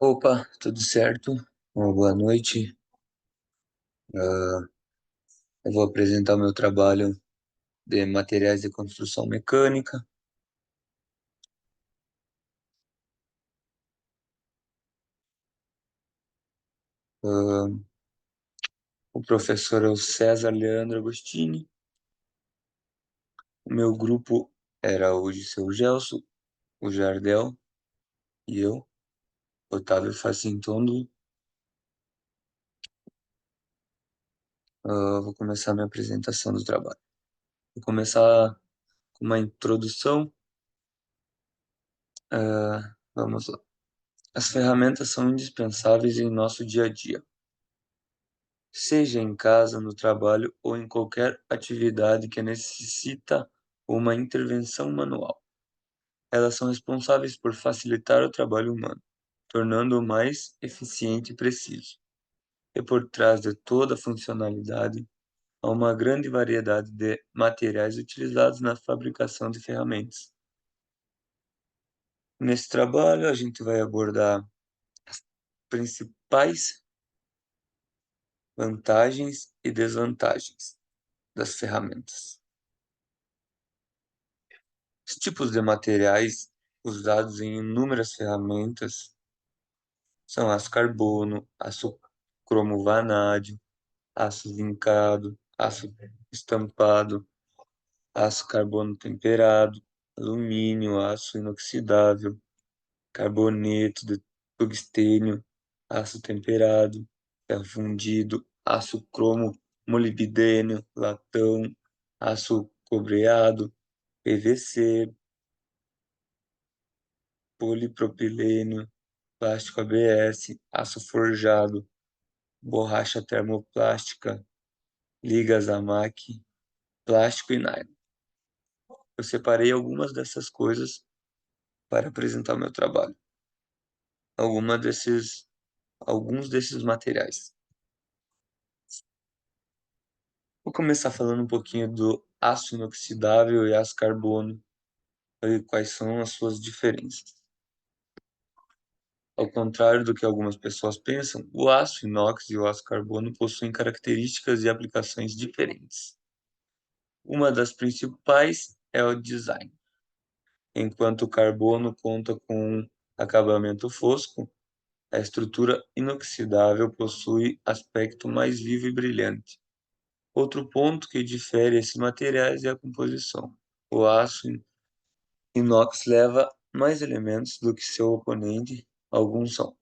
Opa, tudo certo? Uma boa noite. Eu vou apresentar o meu trabalho de materiais de construção mecânica. Ah, o professor é o César Leandro Agostini. O meu grupo era o Giseu Gelson, o Jardel e eu, Otávio Facintondo. Vou começar a minha apresentação do trabalho. Vou começar com uma introdução. Vamos lá. As ferramentas são indispensáveis em nosso dia a dia, seja em casa, no trabalho ou em qualquer atividade que necessita uma intervenção manual. Elas são responsáveis por facilitar o trabalho humano, tornando-o mais eficiente e preciso. E por trás de toda a funcionalidade, há uma grande variedade de materiais utilizados na fabricação de ferramentas. Nesse trabalho, a gente vai abordar as principais vantagens e desvantagens das ferramentas. Os tipos de materiais usados em inúmeras ferramentas são aço carbono, aço cromo vanádio, aço vincado, aço estampado, aço carbono temperado, alumínio, aço inoxidável, carboneto de tungstênio, aço temperado, ferro fundido, aço cromo molibdênio, latão, aço cobreado, PVC, polipropilênio, plástico ABS, aço forjado, borracha termoplástica, ligas Amac, plástico e nylon. Eu separei algumas dessas coisas para apresentar meu trabalho. Alguns desses materiais. Vou começar falando um pouquinho do aço inoxidável e aço carbono e quais são as suas diferenças. Ao contrário do que algumas pessoas pensam, o aço inox e o aço carbono possuem características e aplicações diferentes. Uma das principais é o design. Enquanto o carbono conta com um acabamento fosco, a estrutura inoxidável possui aspecto mais vivo e brilhante. Outro ponto que difere esses materiais é a composição. O aço inox leva mais elementos do que seu oponente, alguns são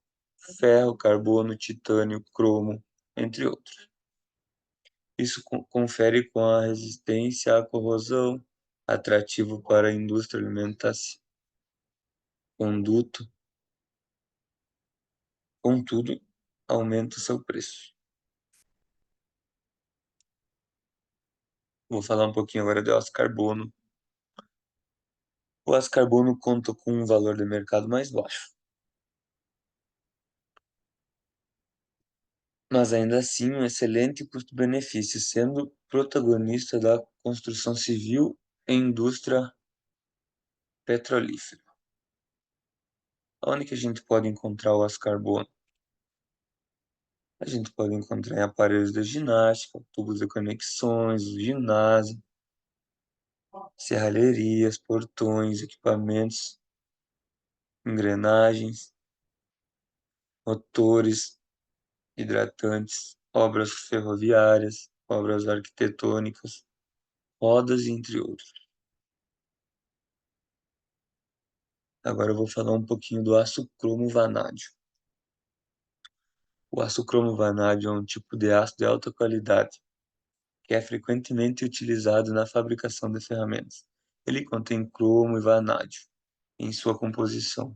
ferro, carbono, titânio, cromo, entre outros. Isso confere com a resistência à corrosão, atrativo para a indústria alimentar-se, conduto, contudo, aumenta o seu preço. Vou falar um pouquinho agora do aço carbono. O aço carbono conta com um valor de mercado mais baixo, mas ainda assim um excelente custo-benefício, sendo protagonista da construção civil e indústria petrolífera. Onde que a gente pode encontrar o aço carbono? A gente pode encontrar em aparelhos de ginástica, tubos de conexões, ginásio, serralherias, portões, equipamentos, engrenagens, motores, hidratantes, obras ferroviárias, obras arquitetônicas, rodas, entre outros. Agora eu vou falar um pouquinho do aço cromo vanádio. O aço cromo vanádio é um tipo de aço de alta qualidade, que é frequentemente utilizado na fabricação de ferramentas. Ele contém cromo e vanádio em sua composição,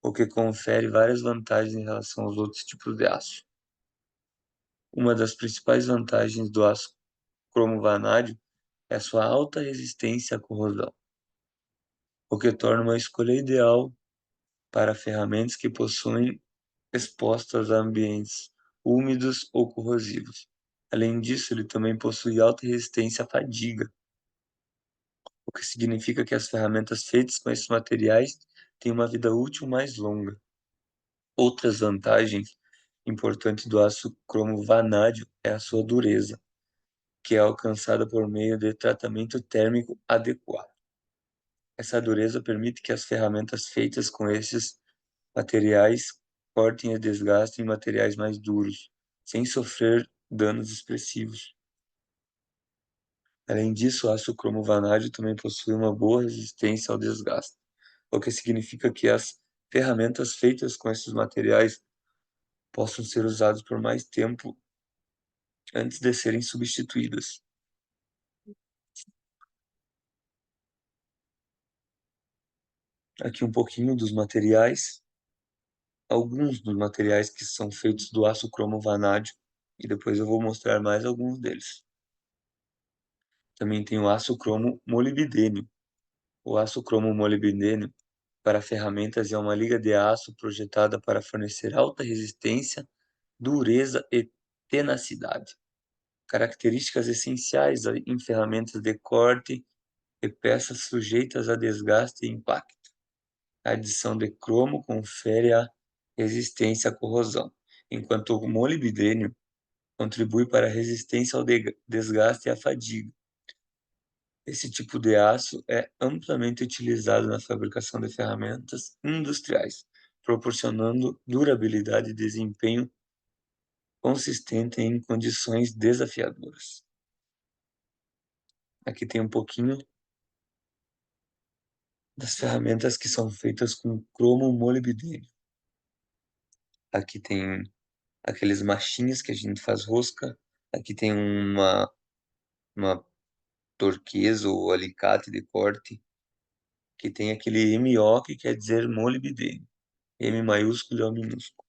o que confere várias vantagens em relação aos outros tipos de aço. Uma das principais vantagens do aço cromo vanádio é a sua alta resistência à corrosão, o que torna uma escolha ideal para ferramentas que possuem expostas a ambientes úmidos ou corrosivos. Além disso, ele também possui alta resistência à fadiga, o que significa que as ferramentas feitas com esses materiais têm uma vida útil mais longa. Outras vantagens importantes do aço cromo vanádio é a sua dureza, que é alcançada por meio de tratamento térmico adequado. Essa dureza permite que as ferramentas feitas com esses materiais cortem e desgastem materiais mais duros, sem sofrer danos expressivos. Além disso, o aço cromo vanádio também possui uma boa resistência ao desgaste, o que significa que as ferramentas feitas com esses materiais possam ser usadas por mais tempo antes de serem substituídas. Aqui um pouquinho dos materiais, alguns dos materiais que são feitos do aço cromo vanádio, e depois eu vou mostrar mais alguns deles. Também tem o aço cromo molibdênio. O aço cromo molibdênio para ferramentas é uma liga de aço projetada para fornecer alta resistência, dureza e tenacidade, características essenciais em ferramentas de corte e peças sujeitas a desgaste e impacto. A adição de cromo confere a resistência à corrosão, enquanto o molibdênio contribui para a resistência ao desgaste e à fadiga. Esse tipo de aço é amplamente utilizado na fabricação de ferramentas industriais, proporcionando durabilidade e desempenho consistente em condições desafiadoras. Aqui tem um pouquinho das ferramentas que são feitas com cromo molibdênio. Aqui tem aqueles machinhos que a gente faz rosca. Aqui tem uma torquezo ou alicate de corte, que tem aquele MO que quer dizer molibdênio. M maiúsculo e O minúsculo.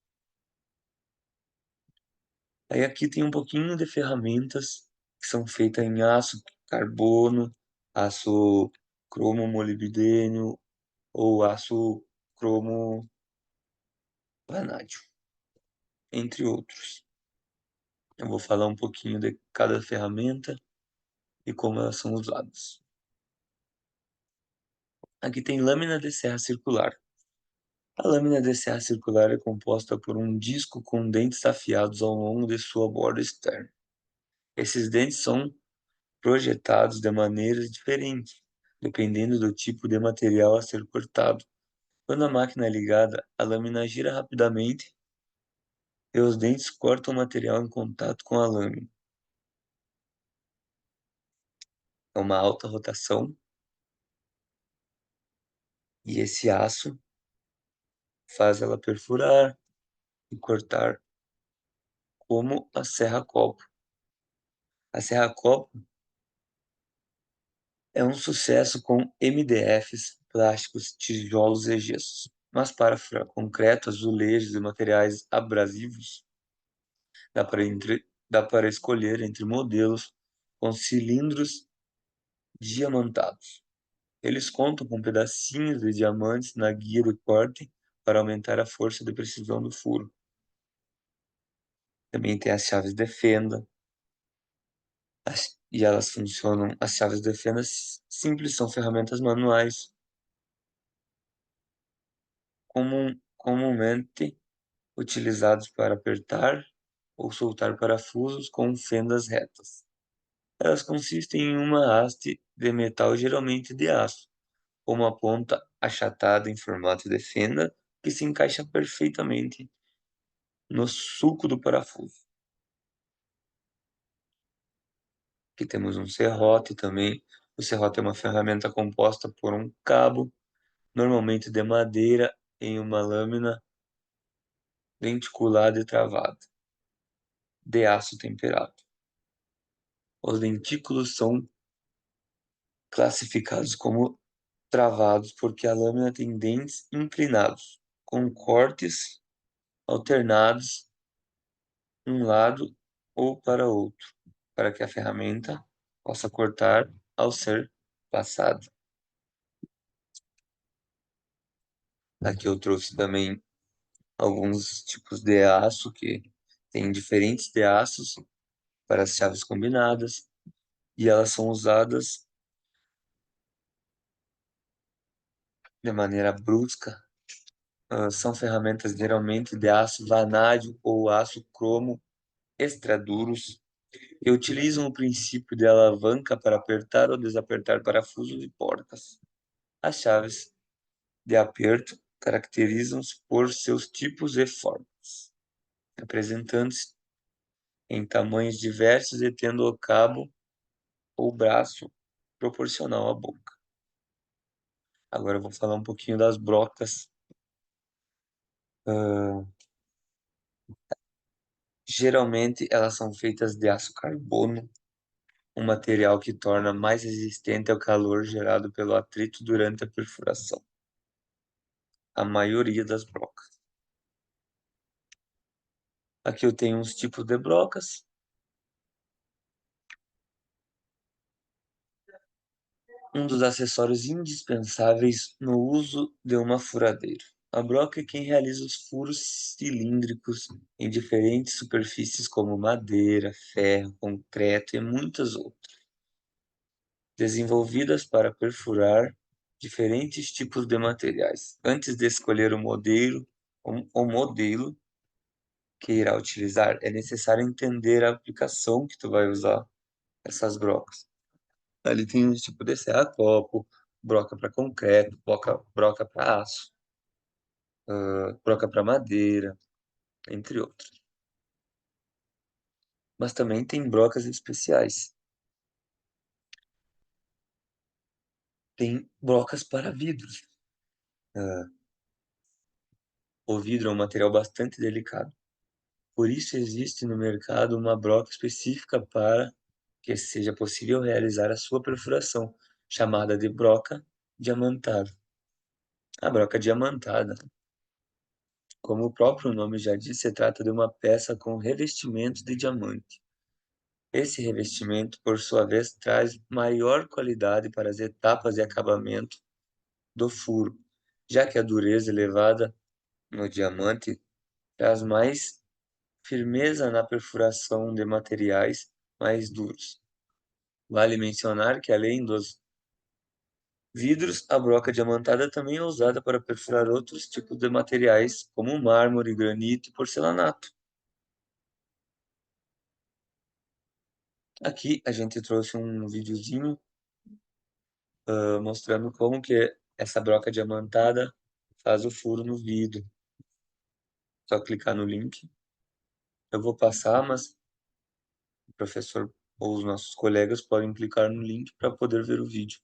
Aí aqui tem um pouquinho de ferramentas que são feitas em aço carbono, aço cromo molibdênio ou aço cromo vanádio, entre outros. Eu vou falar um pouquinho de cada ferramenta e como elas são usadas. Aqui tem lâmina de serra circular. A lâmina de serra circular é composta por um disco com dentes afiados ao longo de sua borda externa. Esses dentes são projetados de maneiras diferentes, dependendo do tipo de material a ser cortado. Quando a máquina é ligada, a lâmina gira rapidamente e os dentes cortam o material em contato com a lâmina. É uma alta rotação e esse aço faz ela perfurar e cortar como a serra-copo. A serra-copo é um sucesso com MDFs, plásticos, tijolos e gessos. Mas para concreto, azulejos e materiais abrasivos, dá para escolher entre modelos com cilindros diamantados. Eles contam com pedacinhos de diamantes na guia de corte para aumentar a força de precisão do furo. Também tem as chaves de fenda, e elas funcionam. As chaves de fenda simples são ferramentas manuais, comumente utilizados para apertar ou soltar parafusos com fendas retas. Elas consistem em uma haste de metal, geralmente de aço, com uma ponta achatada em formato de fenda que se encaixa perfeitamente no sulco do parafuso. Aqui temos um serrote também. O serrote é uma ferramenta composta por um cabo, normalmente de madeira, em uma lâmina denticulada e travada, de aço temperado. Os dentículos são classificados como travados porque a lâmina tem dentes inclinados, com cortes alternados um lado ou para outro, para que a ferramenta possa cortar ao ser passada. Aqui eu trouxe também alguns tipos de aço, que tem diferentes de aços para as chaves combinadas, e elas são usadas de maneira brusca. São ferramentas geralmente de aço vanádio ou aço cromo extraduros e utilizam o princípio de alavanca para apertar ou desapertar parafusos e portas. As chaves de aperto caracterizam-se por seus tipos e formas, apresentando-se em tamanhos diversos e tendo o cabo ou braço proporcional à boca. Agora eu vou falar um pouquinho das brocas. Ah, Geralmente elas são feitas de aço carbono, um material que torna mais resistente ao calor gerado pelo atrito durante a perfuração. A maioria das brocas. Aqui eu tenho uns tipos de brocas. Um dos acessórios indispensáveis no uso de uma furadeira. A broca é quem realiza os furos cilíndricos em diferentes superfícies como madeira, ferro, concreto e muitas outras, desenvolvidas para perfurar diferentes tipos de materiais. Antes de escolher o modelo que irá utilizar, é necessário entender a aplicação que tu vai usar essas brocas. Ali tem um tipo de serra-copo, broca para concreto, broca para aço, broca para madeira, entre outros. Mas também tem brocas especiais. Tem brocas para vidros. Ah, o vidro é um material bastante delicado. Por isso existe no mercado uma broca específica para que seja possível realizar a sua perfuração, chamada de broca diamantada. A broca diamantada, como o próprio nome já diz, se trata de uma peça com revestimento de diamante. Esse revestimento, por sua vez, traz maior qualidade para as etapas de acabamento do furo, já que a dureza elevada no diamante traz mais firmeza na perfuração de materiais mais duros. Vale mencionar que, além dos vidros, a broca diamantada também é usada para perfurar outros tipos de materiais, como mármore, granito e porcelanato. Aqui a gente trouxe um videozinho mostrando como que essa broca diamantada faz o furo no vidro. Só clicar no link. Eu vou passar, mas o professor ou os nossos colegas podem clicar no link para poder ver o vídeo.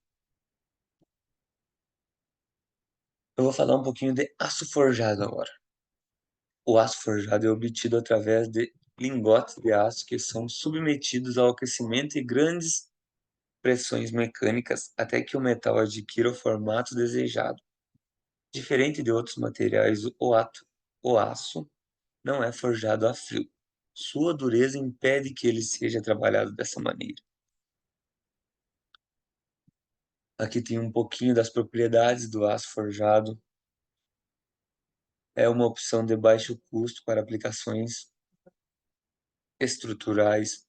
Eu vou falar um pouquinho de aço forjado agora. O aço forjado é obtido através de lingotes de aço que são submetidos ao aquecimento e grandes pressões mecânicas até que o metal adquira o formato desejado. Diferente de outros materiais, o aço não é forjado a frio. Sua dureza impede que ele seja trabalhado dessa maneira. Aqui tem um pouquinho das propriedades do aço forjado. É uma opção de baixo custo para aplicações estruturais.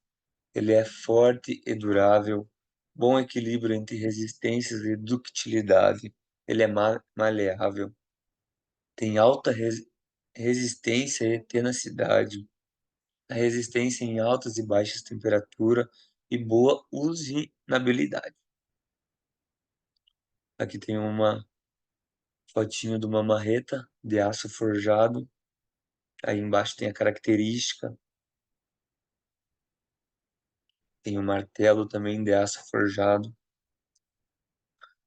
Ele é forte e durável, bom equilíbrio entre resistências e ductilidade. Ele é maleável, tem alta resistência e tenacidade, a resistência em altas e baixas temperaturas e boa usinabilidade. Aqui tem uma fotinho de uma marreta de aço forjado. Aí embaixo tem a característica. Tem um martelo também de aço forjado.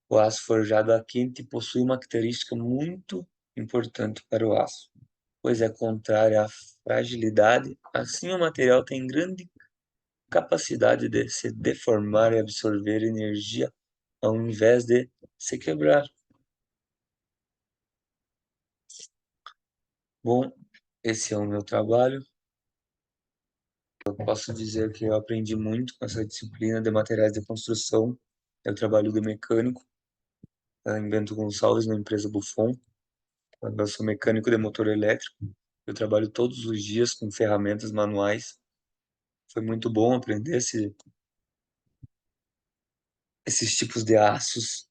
O aço forjado a quente possui uma característica muito importante para o aço, pois é contrária à fragilidade. Assim, o material tem grande capacidade de se deformar e absorver energia ao invés de se quebrar. Bom, esse é o meu trabalho. Eu posso dizer que eu aprendi muito com essa disciplina de materiais de construção. Eu trabalho de mecânico em Bento Gonçalves, na empresa Buffon. Eu sou mecânico de motor elétrico. Eu trabalho todos os dias com ferramentas manuais. Foi muito bom aprender esses tipos de aços.